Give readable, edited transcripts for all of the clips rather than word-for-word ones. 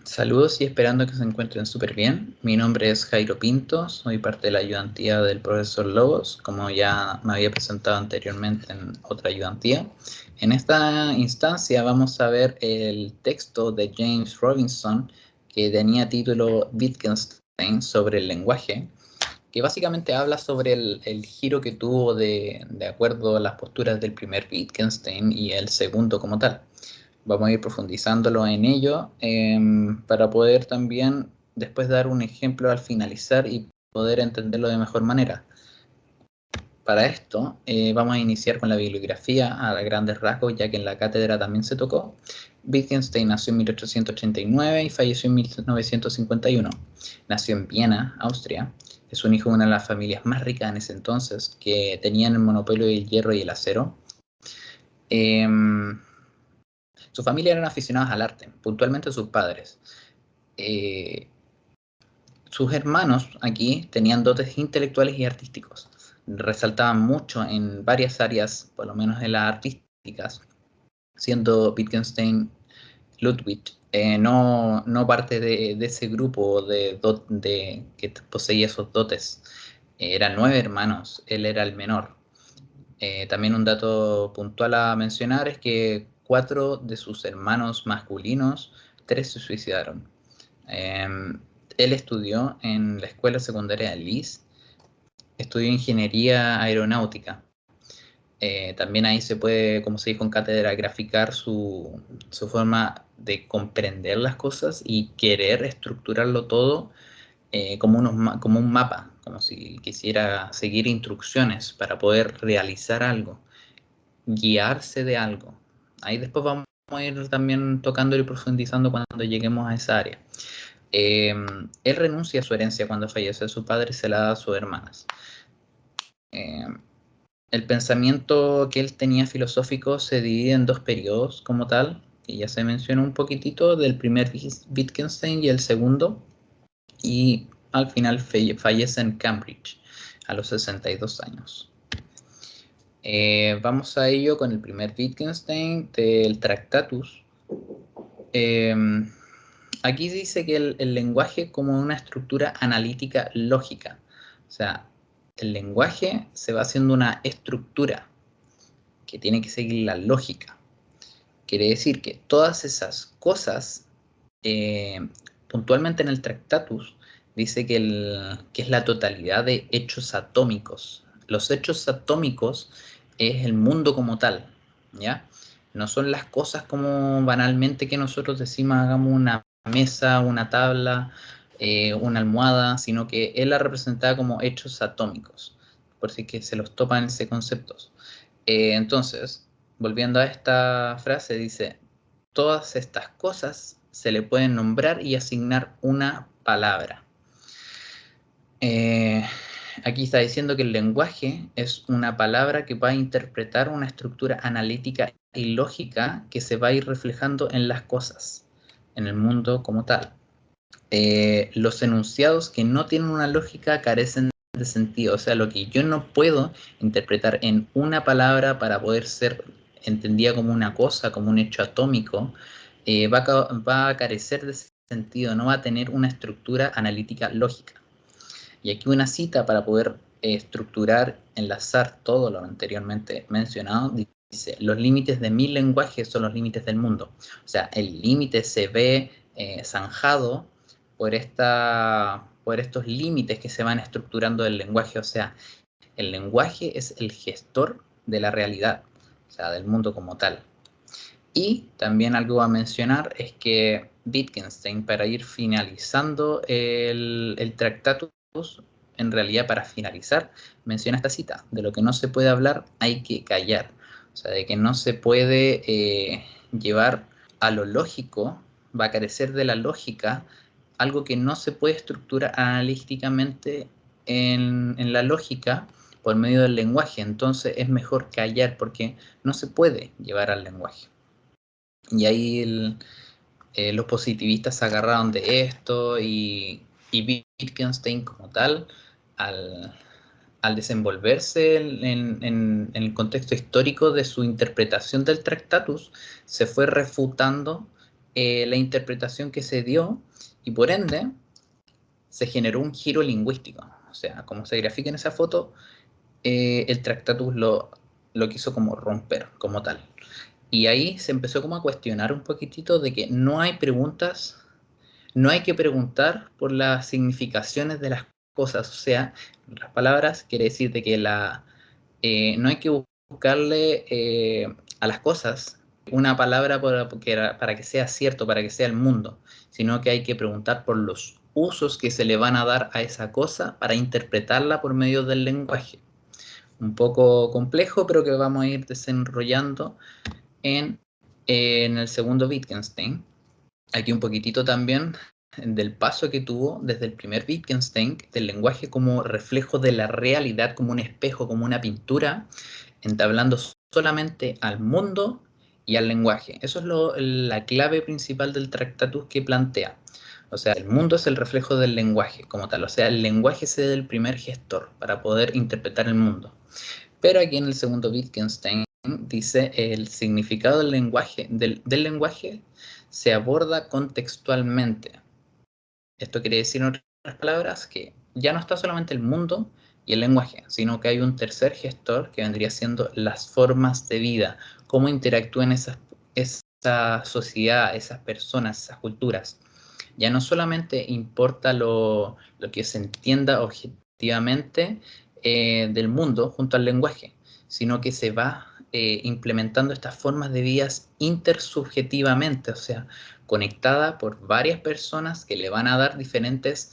Saludos y esperando que se encuentren súper bien. Mi nombre es Jairo Pinto, soy parte de la ayudantía del profesor Lobos, como ya me había presentado anteriormente en otra ayudantía. En esta instancia vamos a ver el texto de James Robinson que tenía título Wittgenstein sobre el lenguaje, que básicamente habla sobre el giro que tuvo de acuerdo a las posturas del primer Wittgenstein y el segundo como tal. Vamos a ir profundizándolo en ello para poder también después dar un ejemplo al finalizar y poder entenderlo de mejor manera. Para esto vamos a iniciar con la bibliografía a grandes rasgos, ya que en la cátedra también se tocó. Wittgenstein nació en 1889 y falleció en 1951. Nació en Viena, Austria. Es un hijo de una de las familias más ricas en ese entonces, que tenían el monopolio del hierro y el acero. Eh, Su familia eran aficionados al arte, puntualmente sus padres. Eh, Sus hermanos aquí tenían dotes intelectuales y artísticos. Resaltaban mucho en varias áreas, por lo menos en las artísticas, siendo Wittgenstein Ludwig no parte de ese grupo que poseía esos dotes. Eran 9 hermanos, él era el menor. También un dato puntual a mencionar es que 4 de sus hermanos masculinos, 3 se suicidaron. Eh, Él estudió en la escuela secundaria de Lis, estudió ingeniería aeronáutica. También ahí se puede, como se dijo en cátedra, graficar su forma de comprender las cosas y querer estructurarlo todo como un mapa, como si quisiera seguir instrucciones para poder realizar algo, guiarse de algo. Ahí después vamos a ir también tocando y profundizando cuando lleguemos a esa área. Él renuncia a su herencia cuando fallece su padre y se la da a sus hermanas. Eh, el pensamiento que él tenía filosófico se divide en 2 periodos como tal, que ya se mencionó un poquitito, del primer Wittgenstein y el segundo, y al final fallece en Cambridge a los 62 años. Vamos a ello con el primer Wittgenstein del Tractatus. Eh, Aquí dice que el lenguaje como una estructura analítica lógica. O sea, el lenguaje se va haciendo una estructura que tiene que seguir la lógica. Quiere decir que todas esas cosas, puntualmente en el Tractatus, dice que es la totalidad de hechos atómicos. Los hechos atómicos es el mundo como tal, ¿ya? No son las cosas como banalmente que nosotros decimos hagamos una mesa, una tabla, una almohada, sino que él la representaba como hechos atómicos, por si que se los topan ese concepto. Entonces, volviendo a esta frase, dice, todas estas cosas se le pueden nombrar y asignar una palabra. Eh, Aquí está diciendo que el lenguaje es una palabra que va a interpretar una estructura analítica y lógica que se va a ir reflejando en las cosas, en el mundo como tal. Los enunciados que no tienen una lógica carecen de sentido, o sea, lo que yo no puedo interpretar en una palabra para poder ser entendida como una cosa, como un hecho atómico, va a carecer de sentido, no va a tener una estructura analítica lógica. Y aquí una cita para poder estructurar, enlazar todo lo anteriormente mencionado, dice, los límites de mi lenguaje son los límites del mundo. O sea, el límite se ve zanjado por estos límites que se van estructurando del lenguaje. O sea, el lenguaje es el gestor de la realidad, o sea, del mundo como tal. Y también algo a mencionar es que Wittgenstein, para ir finalizando el Tractatus, en realidad para finalizar, menciona esta cita, de lo que no se puede hablar hay que callar. O sea, de que no se puede llevar a lo lógico, va a carecer de la lógica, algo que no se puede estructurar analíticamente en la lógica por medio del lenguaje. Entonces es mejor callar porque no se puede llevar al lenguaje. Y ahí los positivistas se agarraron de esto y Wittgenstein como tal, al, al desenvolverse en el contexto histórico de su interpretación del Tractatus, se fue refutando la interpretación que se dio y por ende se generó un giro lingüístico. O sea, como se grafica en esa foto, el Tractatus lo quiso como romper como tal. Y ahí se empezó como a cuestionar un poquitito de que no hay preguntas, no hay que preguntar por las significaciones de las cosas. O sea, en otras palabras, quiere decir de que no hay que buscarle a las cosas una palabra para que sea cierto, para que sea el mundo, sino que hay que preguntar por los usos que se le van a dar a esa cosa para interpretarla por medio del lenguaje. Un poco complejo, pero que vamos a ir desenrollando en el segundo Wittgenstein. Aquí un poquitito también del paso que tuvo desde el primer Wittgenstein, del lenguaje como reflejo de la realidad, como un espejo, como una pintura, entablando solamente al mundo y al lenguaje. Eso es la clave principal del Tractatus que plantea. O sea, el mundo es el reflejo del lenguaje como tal. O sea, el lenguaje es el primer gestor para poder interpretar el mundo. Pero aquí en el segundo Wittgenstein dice el significado del lenguaje se aborda contextualmente. Esto quiere decir, en otras palabras, que ya no está solamente el mundo y el lenguaje, sino que hay un tercer gestor que vendría siendo las formas de vida, cómo interactúan esa sociedad, esas personas, esas culturas. Ya no solamente importa lo que se entienda objetivamente del mundo junto al lenguaje, sino que se va implementando estas formas de vidas intersubjetivamente, o sea, conectada por varias personas que le van a dar diferentes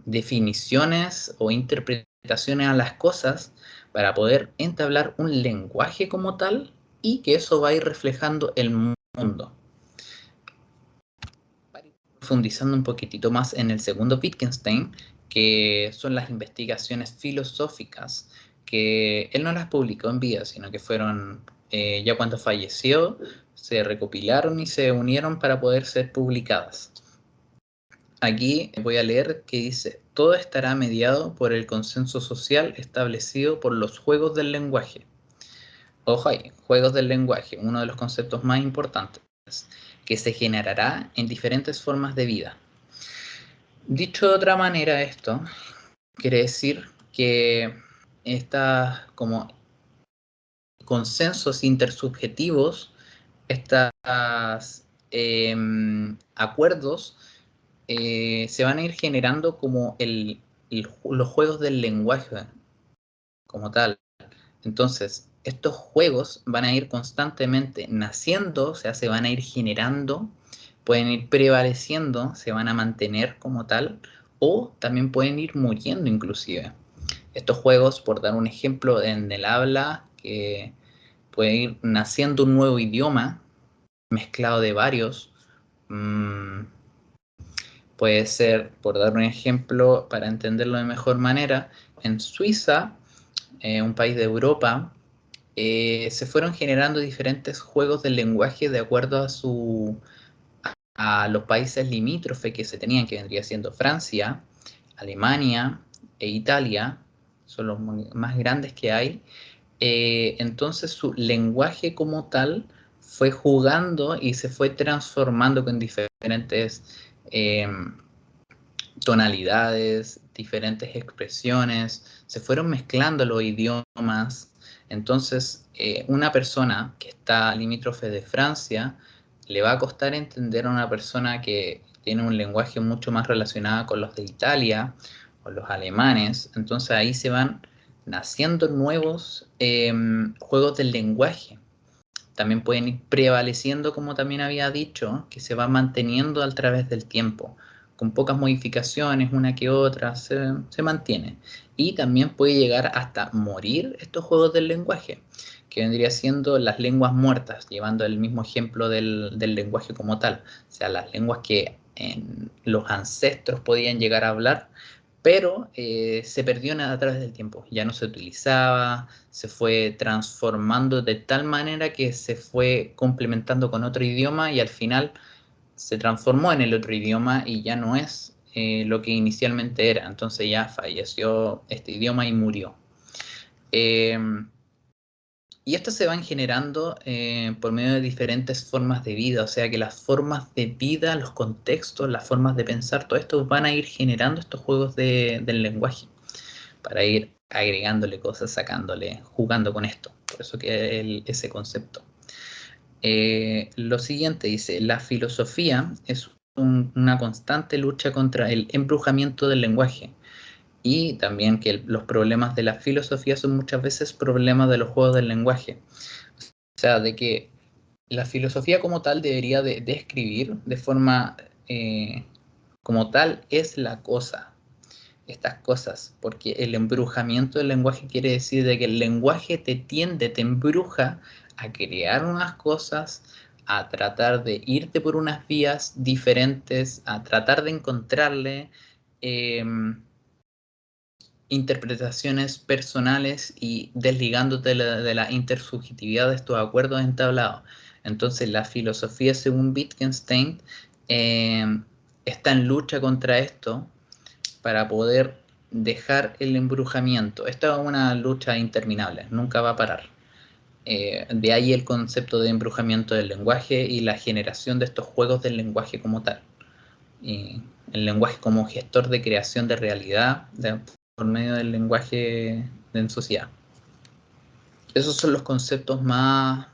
definiciones o interpretaciones a las cosas para poder entablar un lenguaje como tal y que eso va a ir reflejando el mundo. Profundizando un poquitito más en el segundo Wittgenstein, que son las investigaciones filosóficas, que él no las publicó en vida, sino que fueron, ya cuando falleció, se recopilaron y se unieron para poder ser publicadas. Aquí voy a leer que dice: todo estará mediado por el consenso social establecido por los juegos del lenguaje. Ojo ahí, juegos del lenguaje, uno de los conceptos más importantes, que se generará en diferentes formas de vida. Dicho de otra manera, esto quiere decir que estos como consensos intersubjetivos, estos acuerdos, se van a ir generando como los juegos del lenguaje como tal. Entonces, estos juegos van a ir constantemente naciendo, o sea, se van a ir generando, pueden ir prevaleciendo, se van a mantener como tal, o también pueden ir muriendo inclusive. Estos juegos, por dar un ejemplo, en el habla, que puede ir naciendo un nuevo idioma, mezclado de varios. Puede ser, por dar un ejemplo, para entenderlo de mejor manera, en Suiza, un país de Europa, se fueron generando diferentes juegos del lenguaje de acuerdo a los países limítrofes que se tenían, que vendría siendo Francia, Alemania e Italia, son los más grandes que hay. Entonces su lenguaje como tal fue jugando y se fue transformando con diferentes eh, tonalidades, diferentes expresiones, se fueron mezclando los idiomas. Entonces, una persona que está limítrofe de Francia le va a costar entender a una persona que tiene un lenguaje mucho más relacionado con los de Italia o los alemanes. Entonces ahí se van naciendo nuevos juegos del lenguaje. También pueden ir prevaleciendo, como también había dicho, que se va manteniendo a través del tiempo. Con pocas modificaciones, una que otra, se mantiene. Y también puede llegar hasta morir estos juegos del lenguaje, que vendría siendo las lenguas muertas, llevando el mismo ejemplo del lenguaje como tal. O sea, las lenguas que los ancestros podían llegar a hablar, pero se perdió a través del tiempo, ya no se utilizaba, se fue transformando de tal manera que se fue complementando con otro idioma y al final se transformó en el otro idioma y ya no es lo que inicialmente era, entonces ya falleció este idioma y murió. Eh, Y esto se van generando por medio de diferentes formas de vida, o sea que las formas de vida, los contextos, las formas de pensar, todo esto van a ir generando estos juegos del lenguaje, para ir agregándole cosas, sacándole, jugando con esto. Por eso que ese concepto. Lo siguiente dice, la filosofía es una constante lucha contra el embrujamiento del lenguaje. Y también que los problemas de la filosofía son muchas veces problemas de los juegos del lenguaje. O sea, de que la filosofía como tal debería de describir de forma como tal es la cosa, estas cosas, porque el embrujamiento del lenguaje quiere decir de que el lenguaje te embruja a crear unas cosas, a tratar de irte por unas vías diferentes, a tratar de encontrarle eh, interpretaciones personales y desligándote de la intersubjetividad de estos acuerdos entablados. Entonces la filosofía, según Wittgenstein, eh, está en lucha contra esto para poder dejar el embrujamiento. Esto es una lucha interminable, nunca va a parar. De ahí el concepto de embrujamiento del lenguaje y la generación de estos juegos del lenguaje como tal. El lenguaje como gestor de creación de realidad por medio del lenguaje en sociedad. Esos son los conceptos más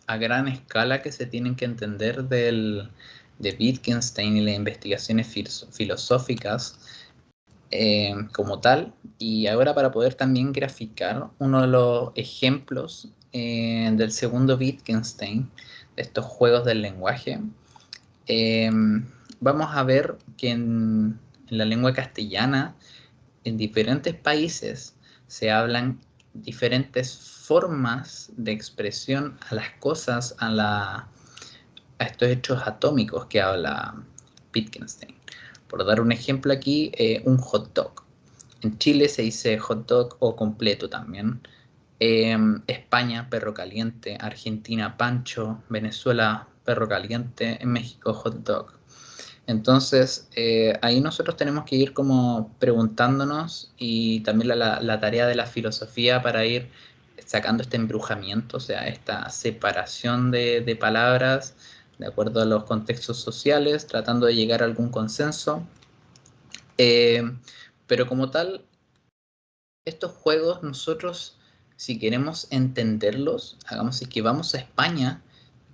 a gran escala que se tienen que entender de Wittgenstein y las investigaciones filosóficas como tal. Y ahora para poder también graficar uno de los ejemplos del segundo Wittgenstein, de estos juegos del lenguaje, eh, vamos a ver que en la lengua castellana, en diferentes países, se hablan diferentes formas de expresión a las cosas, a estos hechos atómicos que habla Wittgenstein. Por dar un ejemplo aquí, un hot dog. En Chile se dice hot dog o completo también. España, perro caliente. Argentina, pancho. Venezuela, perro caliente. En México, hot dog. Entonces, ahí nosotros tenemos que ir como preguntándonos y también la tarea de la filosofía para ir sacando este embrujamiento, o sea, esta separación de palabras de acuerdo a los contextos sociales, tratando de llegar a algún consenso. Eh, pero como tal, estos juegos nosotros, si queremos entenderlos, hagamos es que vamos a España,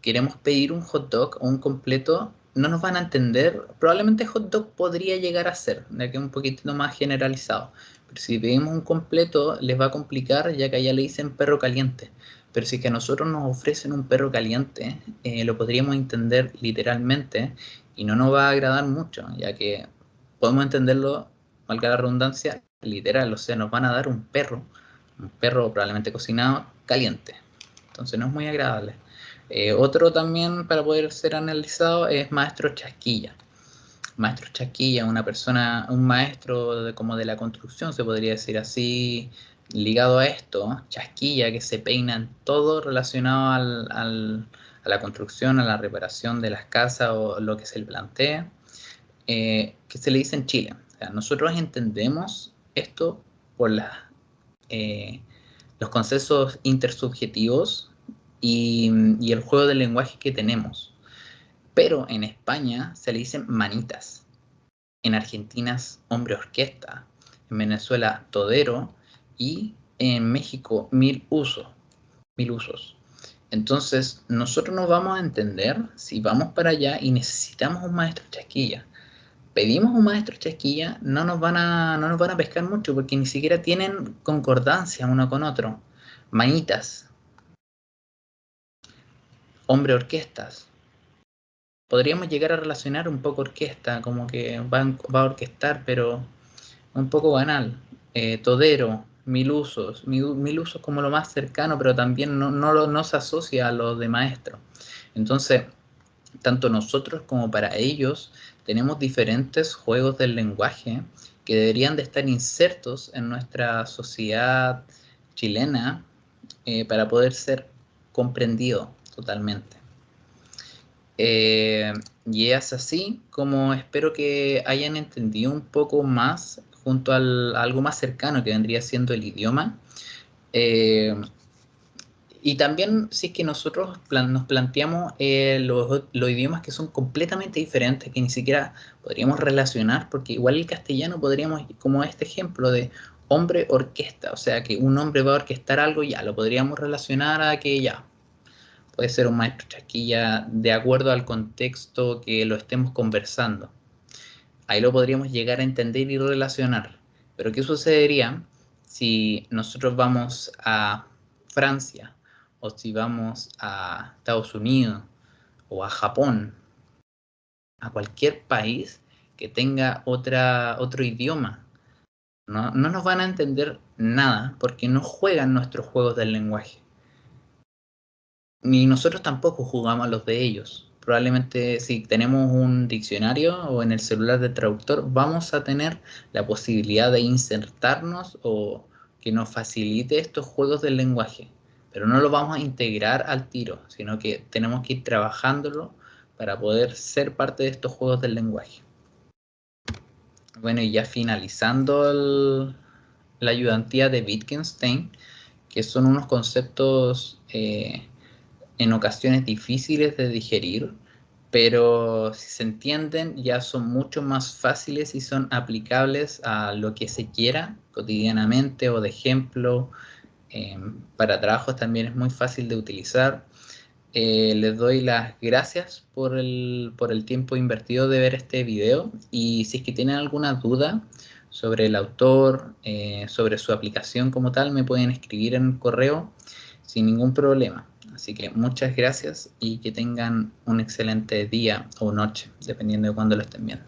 queremos pedir un hot dog o un completo, no nos van a entender. Probablemente hot dog podría llegar a ser, ya que es un poquitito más generalizado. Pero si pedimos un completo, les va a complicar, ya que allá le dicen perro caliente. Pero si es que a nosotros nos ofrecen un perro caliente, lo podríamos entender literalmente y no nos va a agradar mucho, ya que podemos entenderlo, valga la redundancia, literal, o sea, nos van a dar un perro probablemente cocinado, caliente. Entonces no es muy agradable. Otro también para poder ser analizado es maestro chasquilla. Maestro chasquilla, una persona, un maestro como de la construcción, se podría decir así, ligado a esto, chasquilla, que se peina en todo relacionado a la construcción, a la reparación de las casas o lo que se le plantee, que se le dice en Chile. O sea, nosotros entendemos esto por eh, los conceptos intersubjetivos y el juego del lenguaje que tenemos. Pero en España se le dicen manitas, en Argentina es hombre orquesta, en Venezuela todero y en México mil usos, mil usos. Entonces, nosotros nos vamos a entender si vamos para allá y necesitamos un maestro chasquilla. Pedimos un maestro chasquilla, no nos van a pescar mucho porque ni siquiera tienen concordancia uno con otro. Manitas, hombre orquestas. Podríamos llegar a relacionar un poco orquesta, como que va a orquestar, pero un poco banal. Todero, mil usos, mil usos como lo más cercano, pero también no se asocia a lo de maestro. Entonces, tanto nosotros como para ellos tenemos diferentes juegos del lenguaje que deberían de estar insertos en nuestra sociedad chilena para poder ser comprendido totalmente. Y es así como espero que hayan entendido un poco más junto a algo más cercano que vendría siendo el idioma. Eh, Y también si es que nosotros nos planteamos los idiomas que son completamente diferentes, que ni siquiera podríamos relacionar, porque igual el castellano podríamos, como este ejemplo de hombre orquesta, o sea que un hombre va a orquestar algo, ya lo podríamos relacionar a que ya puede ser un maestro chasquilla de acuerdo al contexto que lo estemos conversando. Ahí lo podríamos llegar a entender y relacionar. Pero ¿qué sucedería si nosotros vamos a Francia o si vamos a Estados Unidos o a Japón, a cualquier país que tenga otro idioma? No nos van a entender nada porque no juegan nuestros juegos del lenguaje. Ni nosotros tampoco jugamos a los de ellos. Probablemente si tenemos un diccionario o en el celular de traductor, vamos a tener la posibilidad de insertarnos o que nos facilite estos juegos del lenguaje. Pero no lo vamos a integrar al tiro, sino que tenemos que ir trabajándolo para poder ser parte de estos juegos del lenguaje. Bueno, y ya finalizando la ayudantía de Wittgenstein, que son unos conceptos en ocasiones difíciles de digerir, pero si se entienden ya son mucho más fáciles y son aplicables a lo que se quiera cotidianamente o de ejemplo. Para trabajos también es muy fácil de utilizar. Les doy las gracias por el tiempo invertido de ver este video y si es que tienen alguna duda sobre el autor, sobre su aplicación como tal, me pueden escribir en un correo sin ningún problema. Así que muchas gracias y que tengan un excelente día o noche, dependiendo de cuándo lo estén viendo.